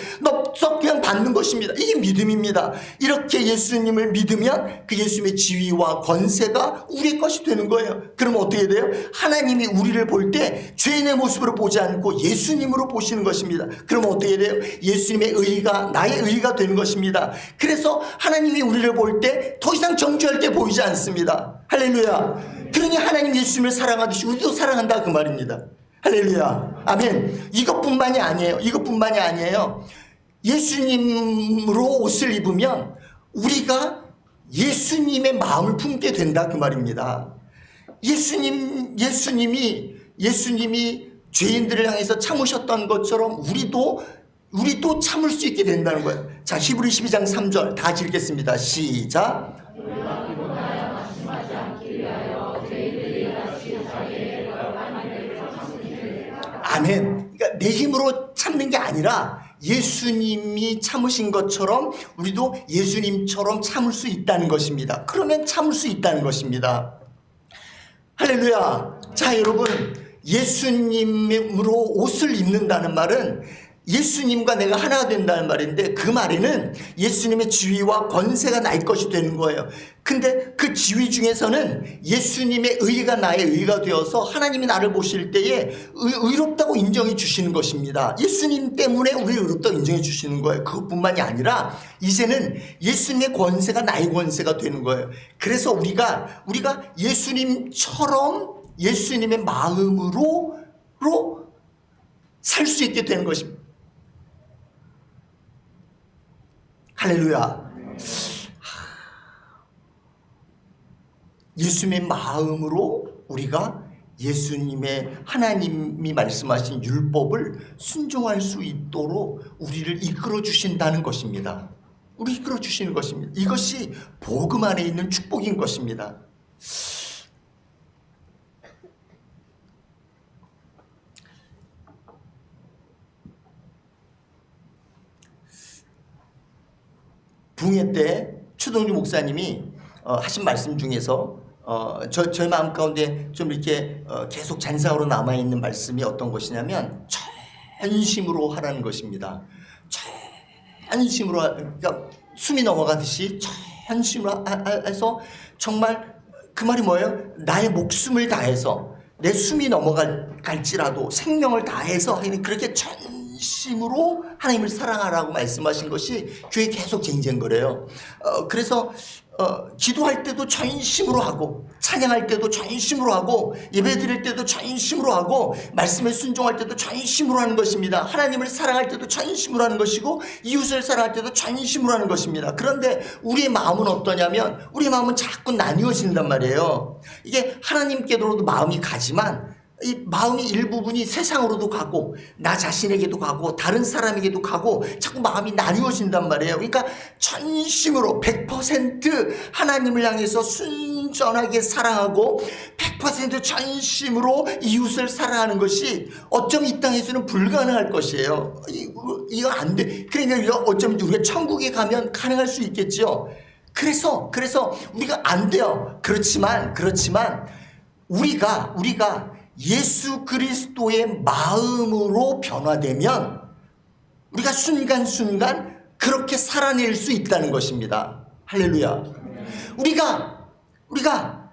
그냥 않는 것입니다. 이게 믿음입니다. 이렇게 예수님을 믿으면 그 예수님의 지위와 권세가 우리의 것이 되는 거예요. 그럼 어떻게 돼요? 하나님이 우리를 볼 때 죄인의 모습으로 보지 않고 예수님으로 보시는 것입니다. 그럼 어떻게 돼요? 예수님의 의의가 나의 의의가 되는 것입니다. 그래서 하나님이 우리를 볼 때 더 이상 정죄할 게 보이지 않습니다. 할렐루야. 그러니 하나님 예수님을 사랑하듯이 우리도 사랑한다 그 말입니다. 할렐루야. 아멘. 이것뿐만이 아니에요. 이것뿐만이 아니에요. 예수님으로 옷을 입으면 우리가 예수님의 마음을 품게 된다 그 말입니다. 예수님이 죄인들을 향해서 참으셨던 것처럼 우리도 참을 수 있게 된다는 거예요. 자, 히브리 12장 3절 다 읽겠습니다. 시작. 아멘. 그러니까 내 힘으로 참는 게 아니라 예수님이 참으신 것처럼 우리도 예수님처럼 참을 수 있다는 것입니다. 그러면 참을 수 있다는 것입니다. 할렐루야. 자, 여러분, 예수님으로 옷을 입는다는 말은 예수님과 내가 하나가 된다는 말인데, 그 말에는 예수님의 지위와 권세가 나의 것이 되는 거예요. 근데 그 지위 중에서는 예수님의 의가 나의 의가 되어서 하나님이 나를 보실 때에 의롭다고 인정해 주시는 것입니다. 예수님 때문에 우리 의롭다고 인정해 주시는 거예요. 그것뿐만이 아니라 이제는 예수님의 권세가 나의 권세가 되는 거예요. 그래서 우리가 예수님처럼 예수님의 마음으로 살 수 있게 되는 것입니다. 할렐루야. 예수님의 마음으로 우리가 예수님의 하나님이 말씀하신 율법을 순종할 수 있도록 우리를 이끌어 주신다는 것입니다. 우리 이끌어 주시는 것입니다. 이것이 복음 안에 있는 축복인 것입니다. 붕해 때 추동주 목사님이 하신 말씀 중에서 저희 마음 가운데 좀 이렇게 계속 잔상으로 남아있는 말씀이 어떤 것이냐면 전심으로 하라는 것입니다. 전심으로, 그러니까 숨이 넘어가듯이 전심으로 해서 정말 그 말이 뭐예요? 나의 목숨을 다해서 내 숨이 넘어갈지라도 생명을 다해서 그렇게 전심으로 하나님을 사랑하라고 말씀하신 것이 교회 계속 쟁쟁거려요. 그래서 기도할 때도 전심으로 하고, 찬양할 때도 전심으로 하고, 예배 드릴 때도 전심으로 하고, 말씀에 순종할 때도 전심으로 하는 것입니다. 하나님을 사랑할 때도 전심으로 하는 것이고, 이웃을 사랑할 때도 전심으로 하는 것입니다. 그런데 우리의 마음은 어떠냐면, 우리의 마음은 자꾸 나뉘어진단 말이에요. 이게 하나님께로도 마음이 가지만 이 마음의 일부분이 세상으로도 가고 나 자신에게도 가고 다른 사람에게도 가고 자꾸 마음이 나뉘어진단 말이에요. 그러니까 전심으로 100% 하나님을 향해서 순전하게 사랑하고 100% 전심으로 이웃을 사랑하는 것이 어쩌면 이 땅에서는 불가능할 것이에요. 이거 안 돼. 그러니까 어쩌면 우리가 천국에 가면 가능할 수 있겠죠. 그래서 우리가 안 돼요. 그렇지만 우리가 예수 그리스도의 마음으로 변화되면 우리가 순간순간 그렇게 살아낼 수 있다는 것입니다. 할렐루야. 우리가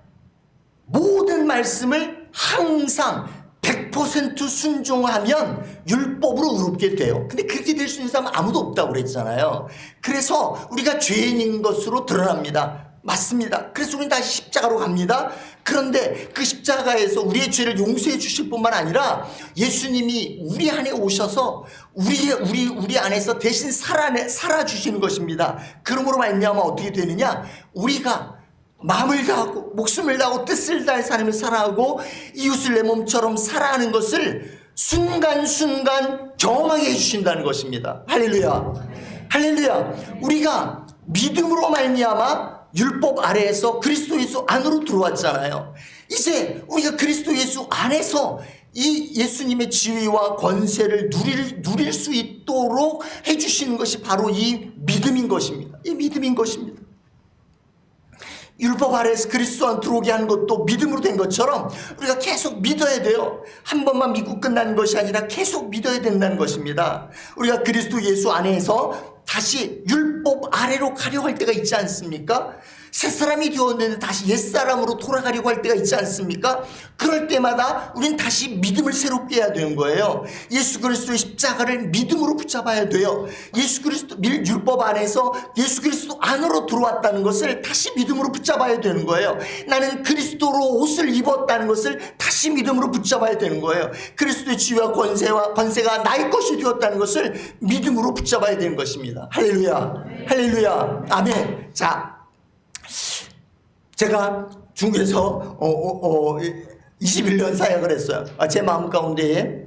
모든 말씀을 항상 100% 순종하면 율법으로 의롭게 돼요. 근데 그렇게 될 수 있는 사람은 아무도 없다고 그랬잖아요. 그래서 우리가 죄인인 것으로 드러납니다. 맞습니다. 그래서 우리는 다시 십자가로 갑니다. 그런데 그 십자가에서 우리의 죄를 용서해 주실 뿐만 아니라 예수님이 우리 안에 오셔서 우리 안에서 대신 살아 주시는 것입니다. 그러므로 말미암아 어떻게 되느냐? 우리가 마음을 다하고 목숨을 다하고 뜻을 다해 하나님을 사랑하고 이웃을 내 몸처럼 사랑하는 것을 순간순간 경험하게 해주신다는 것입니다. 할렐루야. 우리가 믿음으로 말미암아 율법 아래에서 그리스도 예수 안으로 들어왔잖아요. 이제 우리가 그리스도 예수 안에서 이 예수님의 지위와 권세를 누릴 수 있도록 해주시는 것이 바로 이 믿음인 것입니다. 율법 아래에서 그리스도 안 들어오게 하는 것도 믿음으로 된 것처럼 우리가 계속 믿어야 돼요. 한 번만 믿고 끝나는 것이 아니라 계속 믿어야 된다는 것입니다. 우리가 그리스도 예수 안에서 다시 율법 아래로 가려고 할 때가 있지 않습니까? 새 사람이 되었는데 다시 옛사람으로 돌아가려고 할 때가 있지 않습니까? 그럴 때마다 우린 다시 믿음을 새롭게 해야 되는 거예요. 예수 그리스도의 십자가를 믿음으로 붙잡아야 돼요. 예수 그리스도 율법 안에서 예수 그리스도 안으로 들어왔다는 것을 다시 믿음으로 붙잡아야 되는 거예요. 나는 그리스도로 옷을 입었다는 것을 다시 믿음으로 붙잡아야 되는 거예요. 그리스도의 지위와 권세가 나의 것이 되었다는 것을 믿음으로 붙잡아야 되는 것입니다. 할렐루야, 할렐루야, 아멘. 자, 제가 중국에서 21년 사역을 했어요. 제 마음 가운데에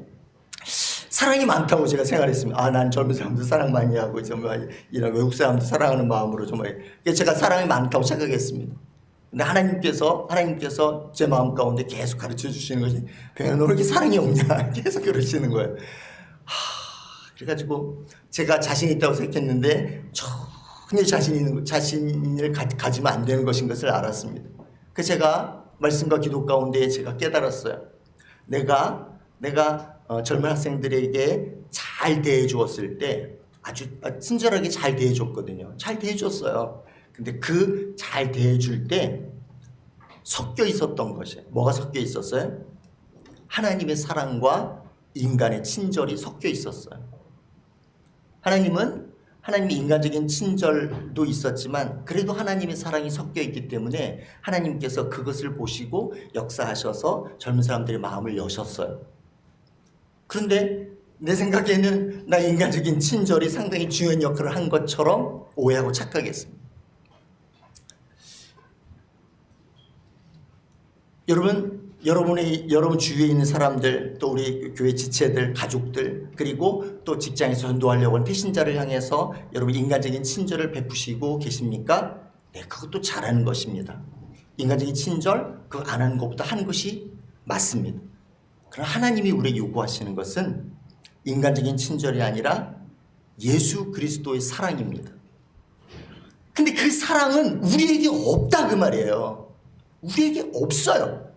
사랑이 많다고 제가 생각했습니다. 난 젊은 사람들 사랑 많이 하고 정말 이런 외국 사람들 사랑하는 마음으로 정말 제가 사랑이 많다고 생각했습니다. 근데 하나님께서 제 마음 가운데 계속 가르쳐 주시는 것이 병현아 너 이렇게 사랑이 없냐 계속 그러시는 거예요. 그래가지고 제가 자신 있다고 생각했는데 전혀 자신을 가지면 안 되는 것인 것을 알았습니다. 그래서 제가 말씀과 기도 가운데 제가 깨달았어요. 내가 젊은 학생들에게 잘 대해 주었을 때 아주 친절하게 잘 대해 줬거든요. 잘 대해 줬어요. 근데 그 잘 대해 줄 때 섞여 있었던 것이 뭐가 섞여 있었어요? 하나님의 사랑과 인간의 친절이 섞여 있었어요. 하나님의 인간적인 친절도 있었지만 그래도 하나님의 사랑이 섞여 있기 때문에 하나님께서 그것을 보시고 역사하셔서 젊은 사람들의 마음을 여셨어요. 그런데 내 생각에는 나 인간적인 친절이 상당히 중요한 역할을 한 것처럼 오해하고 착각했습니다. 여러분 주위에 있는 사람들, 또 우리 교회 지체들, 가족들, 그리고 또 직장에서 전도하려고 하는 배신자를 향해서 여러분 인간적인 친절을 베푸시고 계십니까? 네, 그것도 잘하는 것입니다. 인간적인 친절, 그거 안 하는 것보다 하는 것이 맞습니다. 그러나 하나님이 우리에게 요구하시는 것은 인간적인 친절이 아니라 예수 그리스도의 사랑입니다. 근데 그 사랑은 우리에게 없다 그 말이에요. 우리에게 없어요.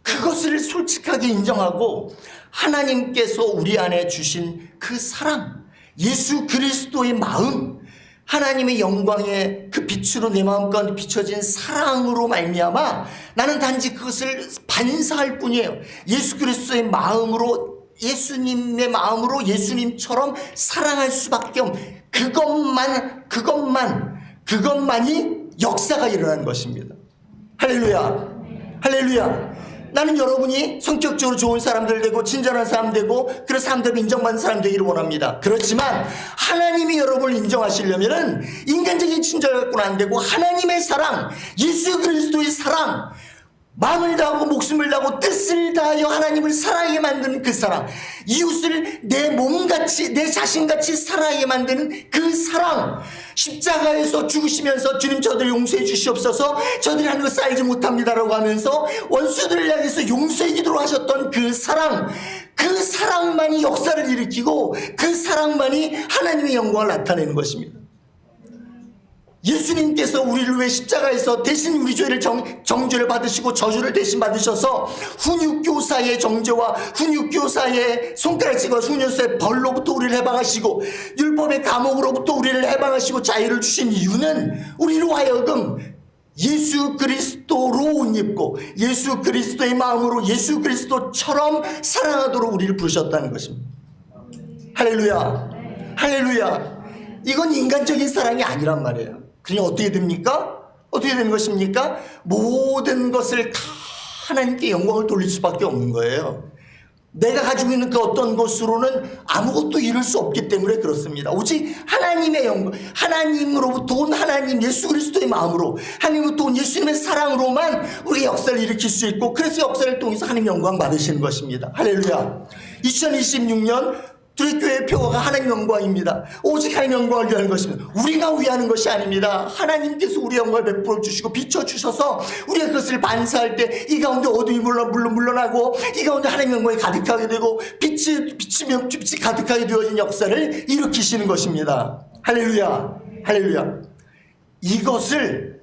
그것을 솔직하게 인정하고 하나님께서 우리 안에 주신 그 사랑, 예수 그리스도의 마음, 하나님의 영광의 그 빛으로 내 마음 가운데 비춰진 사랑으로 말미암아 나는 단지 그것을 반사할 뿐이에요. 예수 그리스도의 마음으로, 예수님의 마음으로 예수님처럼 사랑할 수밖에 없는 그것만이 역사가 일어나는 것입니다. 할렐루야, 할렐루야. 나는 여러분이 성격적으로 좋은 사람들 되고 친절한 사람 되고 그런 사람들 인정받는 사람 되기를 원합니다. 그렇지만 하나님이 여러분을 인정하시려면은 인간적인 친절 갖고는 안 되고 하나님의 사랑, 예수 그리스도의 사랑, 마음을 다하고 목숨을 다하고 뜻을 다하여 하나님을 사랑하게 만드는 그 사랑, 이웃을 내 몸같이 내 자신같이 사랑하게 만드는 그 사랑, 십자가에서 죽으시면서 주님 저들 용서해 주시옵소서, 저들이 하는 거 쌓이지 못합니다라고 하면서 원수들을 향해서 용서해 주도록 하셨던 그 사랑, 그 사랑만이 역사를 일으키고 그 사랑만이 하나님의 영광을 나타내는 것입니다. 예수님께서 우리를 위해 십자가에서 대신 우리 죄를 정죄를 받으시고 저주를 대신 받으셔서 훈육교사의 정죄와 훈육교사의 손가락질과 훈육교사의 벌로부터 우리를 해방하시고 율법의 감옥으로부터 우리를 해방하시고 자유를 주신 이유는 우리로 하여금 예수 그리스도로 옷 입고 예수 그리스도의 마음으로 예수 그리스도처럼 사랑하도록 우리를 부르셨다는 것입니다. 할렐루야, 할렐루야. 이건 인간적인 사랑이 아니란 말이에요. 그러니 어떻게 됩니까? 어떻게 되는 것입니까? 모든 것을 다 하나님께 영광을 돌릴 수밖에 없는 거예요. 내가 가지고 있는 그 어떤 것으로는 아무것도 이룰 수 없기 때문에 그렇습니다. 오직 하나님의 영광, 하나님으로부터 온 하나님 예수 그리스도의 마음으로, 하나님으로부터 온 예수님의 사랑으로만 우리가 역사를 일으킬 수 있고, 그래서 역사를 통해서 하나님 영광 받으시는 것입니다. 할렐루야. 2026년 주일교회의 표어가 하나님 영광입니다. 오직 하나님 영광을 위하는 것입니다. 우리가 위하는 것이 아닙니다. 하나님께서 우리 영광을 베풀어 주시고 비춰주셔서 우리가 그것을 반사할 때 이 가운데 어둠이 물러나고 이 가운데 하나님 영광이 가득하게 되고 빛이 가득하게 되어진 역사를 일으키시는 것입니다. 할렐루야, 할렐루야. 이것을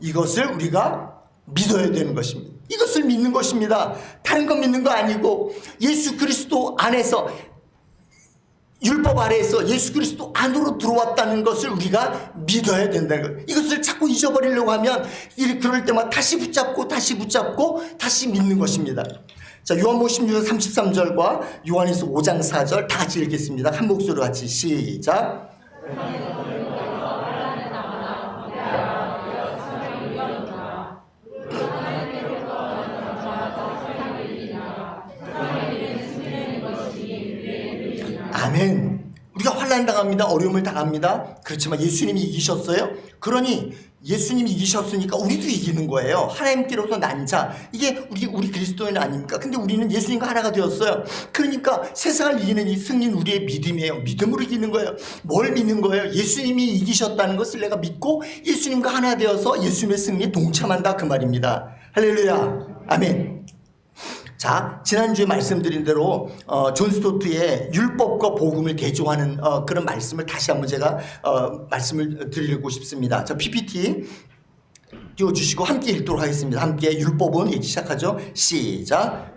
우리가 믿어야 되는 것입니다. 이것을 믿는 것입니다. 다른 건 믿는 거 아니고 예수 그리스도 안에서 율법 아래에서 예수 그리스도 안으로 들어왔다는 것을 우리가 믿어야 된다는 거예요. 이것을 자꾸 잊어버리려고 하면 그럴 때마다 다시 붙잡고 다시 믿는 것입니다. 자, 요한복음 16장 33절과 요한일서 5장 4절 다 같이 읽겠습니다. 한 목소리로 같이 시작. 아멘. 우리가 환난 당합니다. 어려움을 당합니다. 그렇지만 예수님이 이기셨어요. 그러니 예수님이 이기셨으니까 우리도 이기는 거예요. 하나님께로서 난 자. 이게 우리 그리스도인 아닙니까? 근데 우리는 예수님과 하나가 되었어요. 그러니까 세상을 이기는 이 승리는 우리의 믿음이에요. 믿음으로 이기는 거예요. 뭘 믿는 거예요? 예수님이 이기셨다는 것을 내가 믿고 예수님과 하나 되어서 예수님의 승리에 동참한다, 그 말입니다. 할렐루야. 아멘. 자, 지난주에 말씀드린 대로 존 스토트의 율법과 복음을 대조하는 그런 말씀을 다시 한번 제가 말씀을 드리고 싶습니다. 자, PPT 띄워주시고 함께 읽도록 하겠습니다. 함께 율법은 읽기 시작하죠. 시작.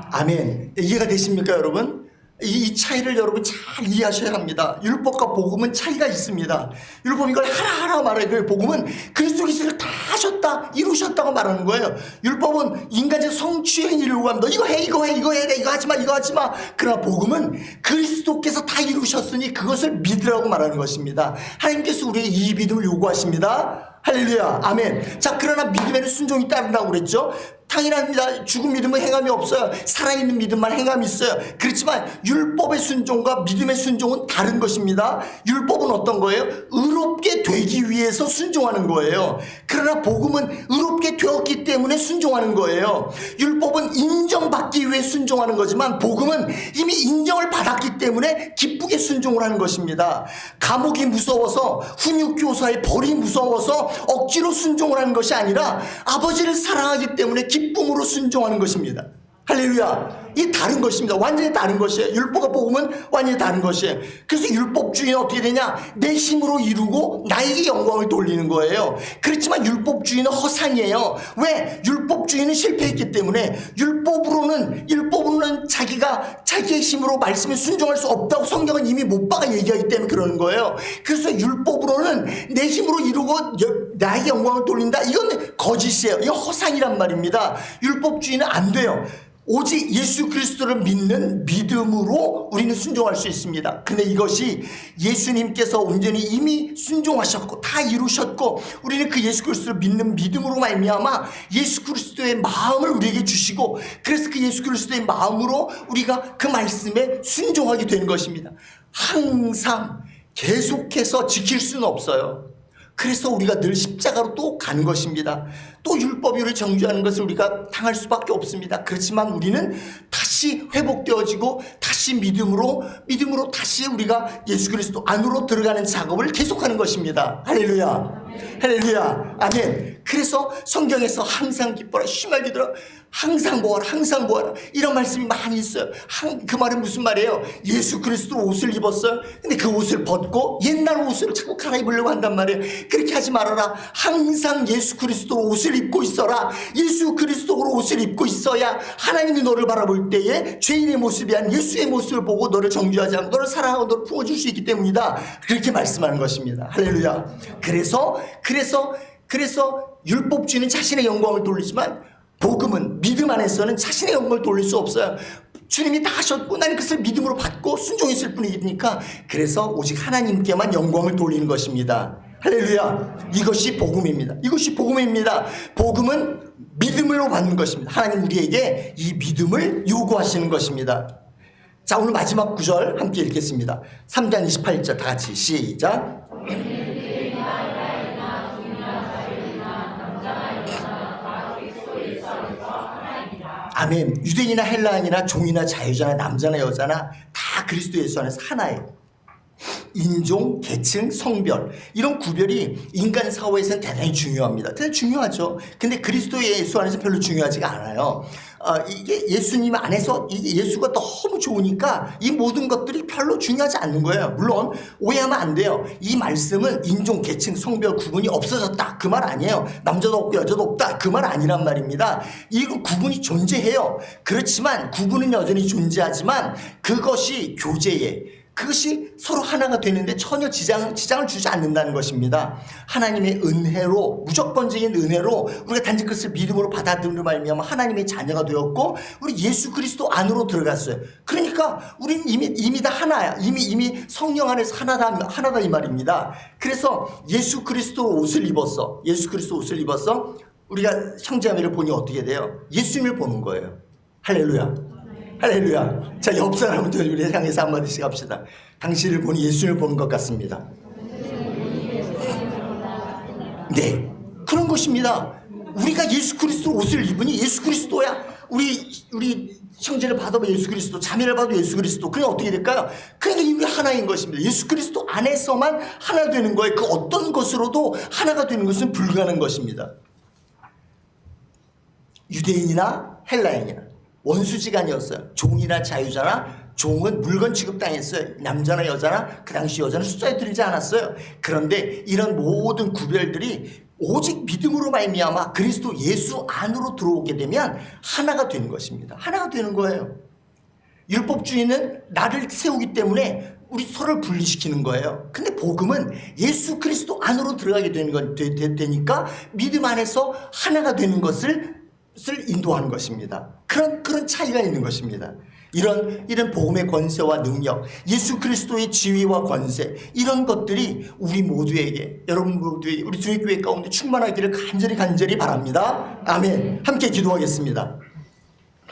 아멘. 이해가 되십니까, 여러분? 이 차이를 여러분 잘 이해하셔야 합니다. 율법과 복음은 차이가 있습니다. 율법은 이걸 하나하나 말해요. 복음은 그리스도 예수를 다 하셨다, 이루셨다고 말하는 거예요. 율법은 인간의 성취 행위를 요구합니다. 이거 해, 이거 해야 돼, 이거 하지 마. 그러나 복음은 그리스도께서 다 이루셨으니 그것을 믿으라고 말하는 것입니다. 하나님께서 우리에게 이 믿음을 요구하십니다. 할렐루야. 아멘. 자, 그러나 믿음에는 순종이 따른다고 그랬죠. 당연합니다. 죽은 믿음은 행함이 없어요. 살아있는 믿음만 행함이 있어요. 그렇지만 율법의 순종과 믿음의 순종은 다른 것입니다. 율법은 어떤 거예요? 의롭게 되기 위해서 순종하는 거예요. 그러나 복음은 의롭게 되었기 때문에 순종하는 거예요. 율법은 인정받기 위해 순종하는 거지만 복음은 이미 인정을 받았기 때문에 기쁘게 순종을 하는 것입니다. 감옥이 무서워서, 훈육교사의 벌이 무서워서 억지로 순종을 하는 것이 아니라 아버지를 사랑하기 때문에 기쁨으로 순종하는 것입니다. 할렐루야. 이 다른 것입니다. 완전히 다른 것이에요. 율법과 복음은 완전히 다른 것이에요. 그래서 율법주의는 어떻게 되냐? 내 힘으로 이루고 나에게 영광을 돌리는 거예요. 그렇지만 율법주의는 허상이에요. 왜? 율법주의는 실패했기 때문에 율법으로는 자기가 자기의 힘으로 말씀에 순종할 수 없다고 성경은 이미 못 박아 얘기하기 때문에 그러는 거예요. 그래서 율법으로는 내 힘으로 이루고 나에게 영광을 돌린다. 이건 거짓이에요. 이건 허상이란 말입니다. 율법주의는 안 돼요. 오직 예수 그리스도를 믿는 믿음으로 우리는 순종할 수 있습니다. 근데 이것이 예수님께서 온전히 이미 순종하셨고 다 이루셨고 우리는 그 예수 그리스도를 믿는 믿음으로 말미암아 예수 그리스도의 마음을 우리에게 주시고 그래서 그 예수 그리스도의 마음으로 우리가 그 말씀에 순종하게 되는 것입니다. 항상 계속해서 지킬 수는 없어요. 그래서 우리가 늘 십자가로 또 가는 것입니다. 또 율법이 우리를 정죄하는 것을 우리가 당할 수밖에 없습니다. 그렇지만 우리는 다시 회복되어지고 다시 믿음으로 다시 우리가 예수 그리스도 안으로 들어가는 작업을 계속하는 것입니다. 할렐루야. 할렐루야. 아멘. 그래서 성경에서 항상 기뻐라, 휘말리더라, 항상 모아라 이런 말씀이 많이 있어요. 그 말은 무슨 말이에요? 예수 그리스도 옷을 입었어요. 근데 그 옷을 벗고 옛날 옷을 자꾸 갈아입으려고 한단 말이에요. 그렇게 하지 말아라. 항상 예수 그리스도 옷을 입고 있어라. 예수 그리스도로 옷을 입고 있어야 하나님이 너를 바라볼 때에 죄인의 모습이 아닌 예수의 모습을 보고 너를 정죄하지 않고 너를 사랑하고 너를 품어줄 수 있기 때문이다. 그렇게 말씀하는 것입니다. 할렐루야. 그래서 율법주의는 자신의 영광을 돌리지만 복음은 믿음 안에서는 자신의 영광을 돌릴 수 없어요. 주님이 다 하셨고 나는 그것을 믿음으로 받고 순종했을 뿐이니까 그래서 오직 하나님께만 영광을 돌리는 것입니다. 할렐루야. 이것이 복음입니다. 복음은 믿음으로 받는 것입니다. 하나님 우리에게 이 믿음을 요구하시는 것입니다. 자, 오늘 마지막 구절 함께 읽겠습니다. 3장 28절 다 같이 시작. 아멘. 유대인이나 헬라인이나 종이나 자유자나 남자나 여자나 다 그리스도 예수 안에서 하나예요. 인종, 계층, 성별 이런 구별이 인간 사회에서는 대단히 중요합니다. 대단히 중요하죠. 근데 그리스도 예수 안에서 별로 중요하지가 않아요. 이게 예수님 안에서 이게 예수가 너무 좋으니까 이 모든 것들이 별로 중요하지 않는 거예요. 물론 오해하면 안 돼요. 이 말씀은 인종, 계층, 성별 구분이 없어졌다 그 말 아니에요. 남자도 없고 여자도 없다 그 말 아니란 말입니다. 이거 구분이 존재해요. 그렇지만 구분은 여전히 존재하지만 그것이 교제에 그것이 서로 하나가 되는데 전혀 지장을 주지 않는다는 것입니다. 하나님의 은혜로 무조건적인 은혜로 우리가 단지 그것을 믿음으로 받아들임으로 말미암아 하나님의 자녀가 되었고 우리 예수 그리스도 안으로 들어갔어요. 그러니까 우리는 이미 다 하나야. 이미 성령 안에서 하나다 이 말입니다. 그래서 예수 그리스도 옷을 입었어. 예수 그리스도 옷을 입었어. 우리가 형제자매를 보니 어떻게 돼요? 예수님을 보는 거예요. 할렐루야. 할렐루야. 자, 옆 사람들 우리 향해서 한마디씩 합시다. 당신을 보니 예수를 보는 것 같습니다. 네, 그런 것입니다. 우리가 예수 그리스도 옷을 입으니 예수 그리스도야. 우리 형제를 받아봐 예수 그리스도, 자매를 봐도 예수 그리스도. 그냥 어떻게 될까요? 그러니까 이게 하나인 것입니다. 예수 그리스도 안에서만 하나 되는 거예요. 그 어떤 것으로도 하나가 되는 것은 불가능한 것입니다. 유대인이나 헬라인이나 원수지간이었어요. 종이나 자유자나 종은 물건 취급당했어요. 남자나 여자나 그 당시 여자는 숫자에 들지 않았어요. 그런데 이런 모든 구별들이 오직 믿음으로 말미암아 그리스도 예수 안으로 들어오게 되면 하나가 되는 것입니다. 하나가 되는 거예요. 율법주의는 나를 세우기 때문에 우리 서로를 분리시키는 거예요. 근데 복음은 예수 그리스도 안으로 들어가게 되니까 믿음 안에서 하나가 되는 것을 인도하는 것입니다. 그런 차이가 있는 것입니다. 이런 복음의 권세와 능력, 예수 그리스도의 지위와 권세, 이런 것들이 우리 모두에게, 여러분 모두에게, 우리 주의교회 가운데 충만하기를 간절히 바랍니다. 아멘. 함께 기도하겠습니다.